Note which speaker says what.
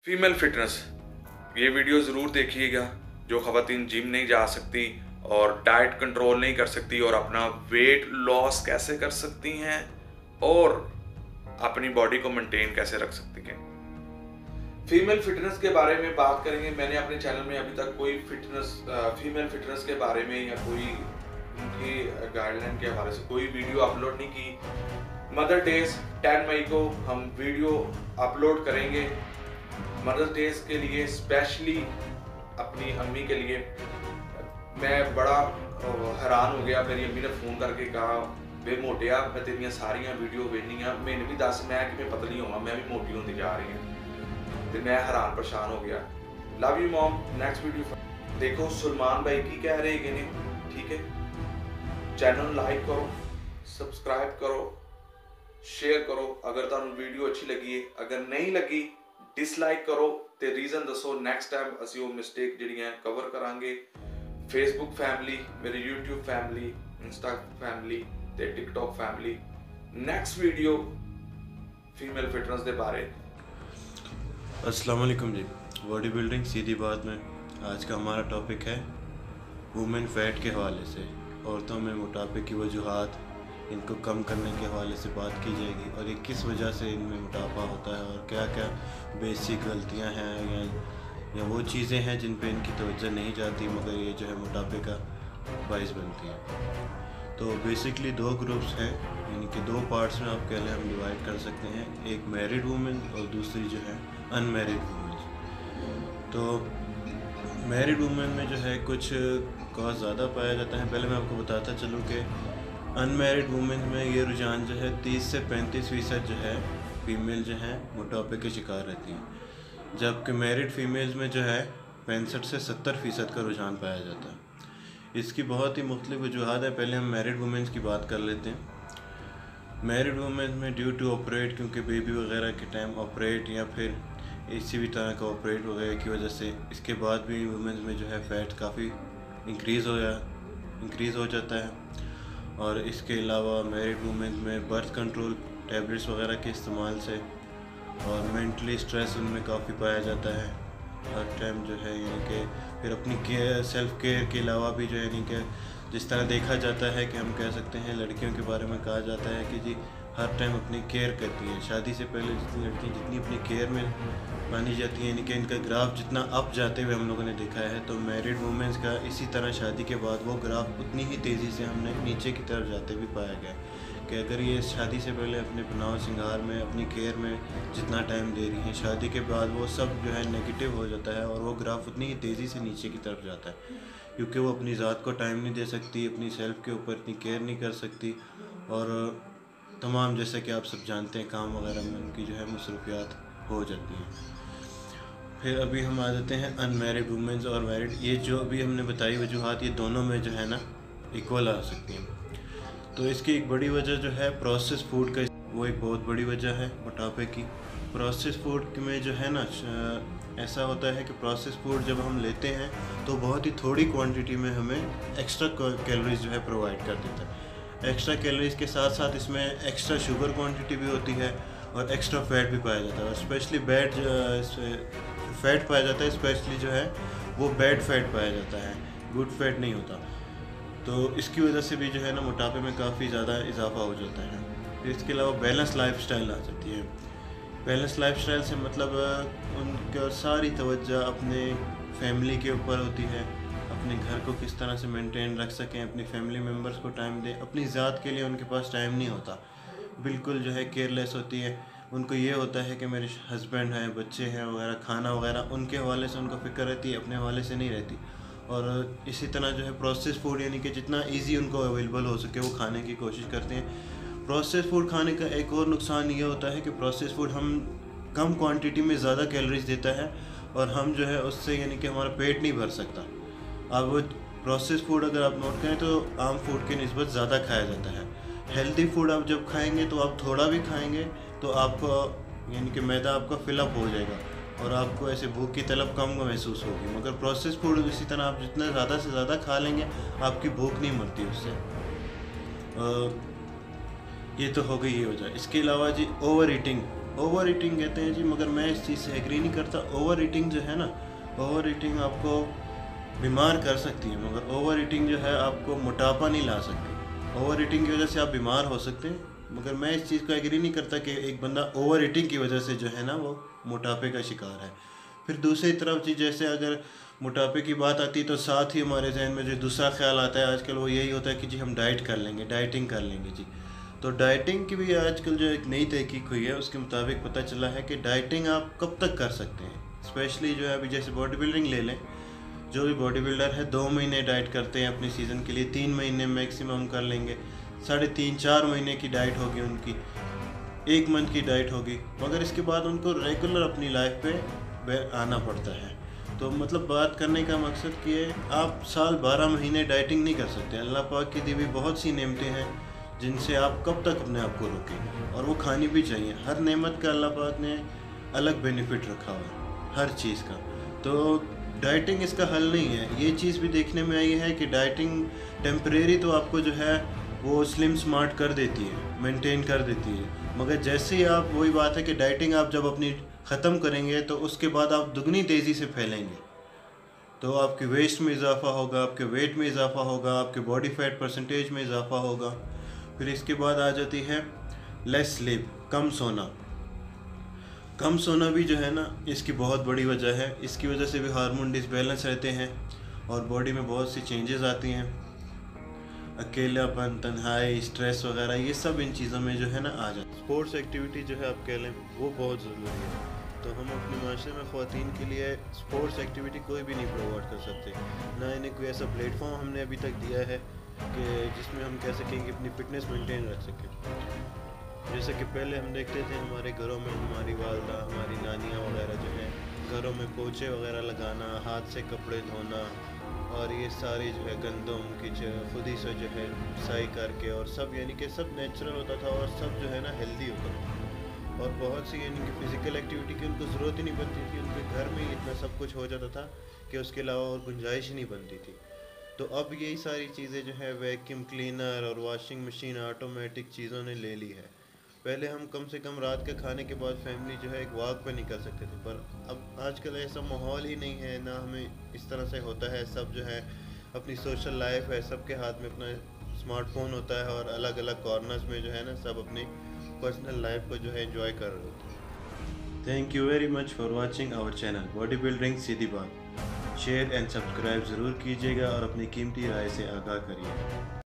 Speaker 1: Female fitness, ये video ज़रूर देखिएगा। जो ख़वातीन जिम नहीं जा सकती और डाइट कंट्रोल नहीं कर सकती और अपना वेट लॉस कैसे कर सकती हैं और अपनी बॉडी को मेंटेन कैसे रख सकती हैं। फीमेल फिटनेस के बारे में बात करेंगे। मैंने अपने चैनल में अभी तक कोई फीमेल फिटनेस के बारे में या कोई उनकी गाइडलाइन के हवाले से कोई वीडियो अपलोड नहीं की। मदर डेज 10 मई को हम वीडियो अपलोड करेंगे। मदर्स डेज के लिए स्पेशली अपनी अम्मी के लिए। मैं बड़ा हैरान हो गया, मेरी अम्मी ने फ़ोन करके कहा बे मोटिया मैं तेरिया सारिया वीडियो वेखनिया, मैंने भी दस मैं कि मैं पतली होवां, मैं भी मोटी होती जा रही हूँ। तो मैं हैरान परेशान हो गया। Love you mom. Next video देखो सलमान भाई की कह रहे हैं, ठीक है। चैनल लाइक करो, सब्सक्राइब करो, शेयर करो अगर तुहानू वीडियो अच्छी लगी है। अगर नहीं लगी डिसलाइक करो ते रीजन दसो। नैक्सट टाइम असी वो मिस्टेक जिहड़ियां कवर करांगे। फेसबुक फैमिली, मेरी यूट्यूब फैमिली, इंस्टा फैमिली ते TikTok family. Next video female fitness के बारे।
Speaker 2: अस्सलाम वालेकुम जी। बॉडी बिल्डिंग सीधी बात में आज का हमारा टॉपिक है वुमेन फैट के हवाले से। औरतों में मोटापे की वजूहात, इनको कम करने के हवाले से बात की जाएगी और ये किस वजह से इनमें मोटापा होता है और क्या क्या बेसिक गलतियां हैं या वो चीज़ें हैं जिन पे इनकी तवज्जो नहीं जाती मगर ये जो है मोटापे का बाइस बनती है। तो बेसिकली दो ग्रुप्स हैं, यानी कि दो पार्ट्स में आप कह लें हम डिवाइड कर सकते हैं। एक मैरिड वुमेन और दूसरी जो है अनमैरिड वुमेन। तो मैरिड वुमेन में जो है कुछ कॉज ज़्यादा पाया जाता है। पहले मैं आपको बताता चलूँ कि अनमैरिड वुमेन में ये रुझान जो है 30 से 35% जो है फीमेल जो है मोटापे के शिकार रहती हैं, जबकि मैरिड फीमेल्स में जो है 65 से 70% का रुझान पाया जाता है। इसकी बहुत ही मुख्तलिफ वजूहात है। पहले हम मैरिड वुमेन्स की बात कर लेते हैं। मैरिड वुमेन में ड्यू टू ऑपरेट, क्योंकि बेबी वगैरह के टाइम ऑपरेट या फिर किसी भी तरह का ऑपरेट वगैरह की वजह से इसके बाद भी वुमेन्स में जो है फैट काफ़ी इंक्रीज़ हो जाता है। और इसके अलावा मैरिड वुमेन में बर्थ कंट्रोल टैबलेट्स वगैरह के इस्तेमाल से और मेंटली स्ट्रेस उनमें काफ़ी पाया जाता है हर टाइम जो है, यानी कि फिर अपनी सेल्फ केयर के अलावा भी जो है, यानी कि जिस तरह देखा जाता है कि हम कह सकते हैं लड़कियों के बारे में कहा जाता है कि जी हर टाइम अपनी केयर करती हैं। शादी से पहले जितनी लड़कियाँ जितनी अपनी केयर में मानी जाती हैं, यानी कि इनका ग्राफ जितना अप जाते हुए हम लोगों ने देखा है, तो मैरिड वुमेन्स का इसी तरह शादी के बाद वो ग्राफ उतनी ही तेज़ी से हमने नीचे की तरफ जाते हुए पाया गया कि अगर ये शादी से पहले अपने बनाव श्रृंगार में अपनी केयर में जितना टाइम दे रही हैं, शादी के बाद वो सब जो है नेगेटिव हो जाता है और वो ग्राफ उतनी ही तेज़ी से नीचे की तरफ जाता है, क्योंकि वो अपनी ज़ात को टाइम नहीं दे सकती, अपनी सेल्फ के ऊपर इतनी केयर नहीं कर सकती और तमाम जैसे कि आप सब जानते हैं काम वगैरह में उनकी जो है मसरूफियात हो जाती हैं। फिर अभी हम आ जाते हैं अनमैरिड वुमेन्स और मैरिड। ये जो अभी हमने बताई वजूहात, ये दोनों में जो है ना इक्वल आ सकती हैं। तो इसकी एक बड़ी वजह जो है प्रोसेस फूड का, वो एक बहुत बड़ी वजह है मोटापे की। प्रोसेस फूड में जो है ना ऐसा होता है कि प्रोसेस फूड जब हम लेते हैं तो बहुत ही थोड़ी क्वांटिटी में हमें एक्स्ट्रा कैलोरीज जो है प्रोवाइड कर देता है। एक्स्ट्रा कैलोरीज के साथ साथ इसमें एक्स्ट्रा शुगर क्वांटिटी भी होती है और एक्स्ट्रा फैट भी पाया जाता है। और स्पेशली बैड फैट पाया जाता है, स्पेशली जो है वो बैड फैट पाया जाता है, गुड फैट नहीं होता। तो इसकी वजह से भी जो है ना मोटापे में काफ़ी ज़्यादा इजाफा हो जाता है। फिर इसके अलावा बैलेंस लाइफस्टाइल आ जाती है। बैलेंस लाइफस्टाइल से मतलब उनका सारी तवज्जो अपने फैमिली के ऊपर होती है, अपने घर को किस तरह से मेंटेन रख सकें, अपनी फैमिली मेम्बर्स को टाइम दें। अपनी ज़ात के लिए उनके पास टाइम नहीं होता, बिल्कुल जो है केयरलेस होती है। उनको ये होता है कि मेरे हस्बैंड हैं, बच्चे हैं वगैरह, खाना वगैरह उनके हवाले से उनको फ़िक्र रहती है, अपने हवाले से नहीं रहती। और इसी तरह जो है प्रोसेस फूड, यानी कि जितना इजी उनको अवेलेबल हो सके वो खाने की कोशिश करते हैं। प्रोसेस फूड खाने का एक और नुकसान ये होता है कि प्रोसेस फूड हम कम क्वांटिटी में ज़्यादा कैलोरीज देता है और हम जो है उससे यानी कि हमारा पेट नहीं भर सकता। अब प्रोसेस फूड अगर आप नोट करें तो आम फूड की निस्बत ज़्यादा खाया जाता है। हेल्दी फूड आप जब खाएंगे तो आप थोड़ा भी खाएंगे तो आपको यानी कि मैदा आपका फिलअप हो जाएगा और आपको ऐसे भूख की तलब कम महसूस होगी। मगर प्रोसेस फूड इसी तरह आप जितना ज़्यादा से ज़्यादा खा लेंगे आपकी भूख नहीं मरती उससे। ये तो हो गई ये वजह। इसके अलावा जी ओवर ईटिंग ओवर ईटिंग कहते हैं जी, मगर मैं इस चीज़ से एग्री नहीं करता। ओवर ईटिंग जो है ना, ओवर ईटिंग आपको बीमार कर सकती है, मगर ओवर ईटिंग जो है आपको मोटापा नहीं ला सकती। ओवर ईटिंग की वजह से आप बीमार हो सकते हैं, मगर मैं इस चीज़ को एग्री नहीं करता कि एक बंदा ओवर ईटिंग की वजह से जो है ना वो मोटापे का शिकार है। फिर दूसरी तरफ जी, जैसे अगर मोटापे की बात आती है तो साथ ही हमारे जहन में जो दूसरा ख्याल आता है आजकल वो यही होता है कि जी हम डाइट कर लेंगे, डाइटिंग कर लेंगे जी। तो डाइटिंग की भी आजकल जो एक नई तहकीक हुई है उसके मुताबिक पता चला है कि डाइटिंग आप कब तक कर सकते हैं। स्पेशली जो है अभी जैसे बॉडी बिल्डिंग ले लें, जो भी बॉडी बिल्डर है 2 महीने डाइट करते हैं अपने सीज़न के लिए, 3 महीने मैक्सिमम कर लेंगे, 3.5-4 महीने की डाइट होगी उनकी, 1 मंथ की डाइट होगी, मगर इसके बाद उनको रेगुलर अपनी लाइफ पे आना पड़ता है। तो मतलब बात करने का मकसद कि आप साल 12 महीने डाइटिंग नहीं कर सकते। अल्लाह पाक की दी हुई बहुत सी नेमतें हैं जिनसे आप कब तक अपने आप को रोकें, और वो खानी भी चाहिए। हर नेमत का अल्लाह पाक ने अलग बेनिफिट रखा हुआ है हर चीज़ का। तो डाइटिंग इसका हल नहीं है। ये चीज़ भी देखने में आई है कि डाइटिंग टेम्परेरी तो आपको जो है वो स्लिम स्मार्ट कर देती है, मेंटेन कर देती है, मगर जैसे ही आप, वही बात है कि डाइटिंग आप जब अपनी ख़त्म करेंगे तो उसके बाद आप दुगनी तेज़ी से फैलेंगे। तो आपके वेस्ट में इजाफा होगा, आपके वेट में इजाफा होगा, आपके बॉडी फैट परसेंटेज में इजाफा होगा। फिर इसके बाद आ जाती है लेस स्लीप, कम सोना। कम सोना भी जो है ना इसकी बहुत बड़ी वजह है। इसकी वजह से भी हार्मोन डिसबैलेंस रहते हैं और बॉडी में बहुत सी चेंजेस आती हैं। अकेलापन, तन्हाई, स्ट्रेस वगैरह, ये सब इन चीज़ों में जो है ना आ जाता है। स्पोर्ट्स एक्टिविटी जो है आप कह लें वो बहुत ज़रूरी है। तो हम अपने माशरे में ख़वातीन के लिए स्पोर्ट्स एक्टिविटी कोई भी नहीं प्रोवाइड कर सकते, ना इन्हें कोई ऐसा प्लेटफॉर्म हमने अभी तक दिया है कि जिसमें हम कह सकें कि अपनी फ़िटनेस मेंटेन रख सकें। जैसे कि पहले हम देखते थे हमारे घरों में हमारी वालदा, हमारी नानियाँ वगैरह जो हैं घरों में पोछे वगैरह लगाना, हाथ से कपड़े धोना, और ये सारी जो है गंदम की खुद ही से जो है साई करके, और सब यानी कि सब नेचुरल होता था और सब जो है ना हेल्दी होता था। और बहुत सी यानी कि फ़िज़िकल एक्टिविटी की उनको ज़रूरत ही नहीं बनती थी, उनके घर में ही इतना सब कुछ हो जाता था कि उसके अलावा और गुंजाइश ही नहीं बनती थी। तो अब यही सारी चीज़ें जो है वैक्यूम क्लीनर और वॉशिंग मशीन, ऑटोमेटिक चीज़ों ने ले ली है। पहले हम कम से कम रात के खाने के बाद फैमिली जो है एक वॉक पे निकल सकते थे, पर अब आजकल ऐसा माहौल ही नहीं है, ना हमें इस तरह से होता है। सब जो है अपनी सोशल लाइफ है, सबके हाथ में अपना स्मार्टफोन होता है और अलग अलग कॉर्नर्स में जो है ना सब अपनी पर्सनल लाइफ को जो है एंजॉय कर रहे होते हैं। Thank you very much for watching our channel body building सीधी बात। शेयर एंड सब्सक्राइब ज़रूर कीजिएगा और अपनी कीमती राय से आगाह करिए।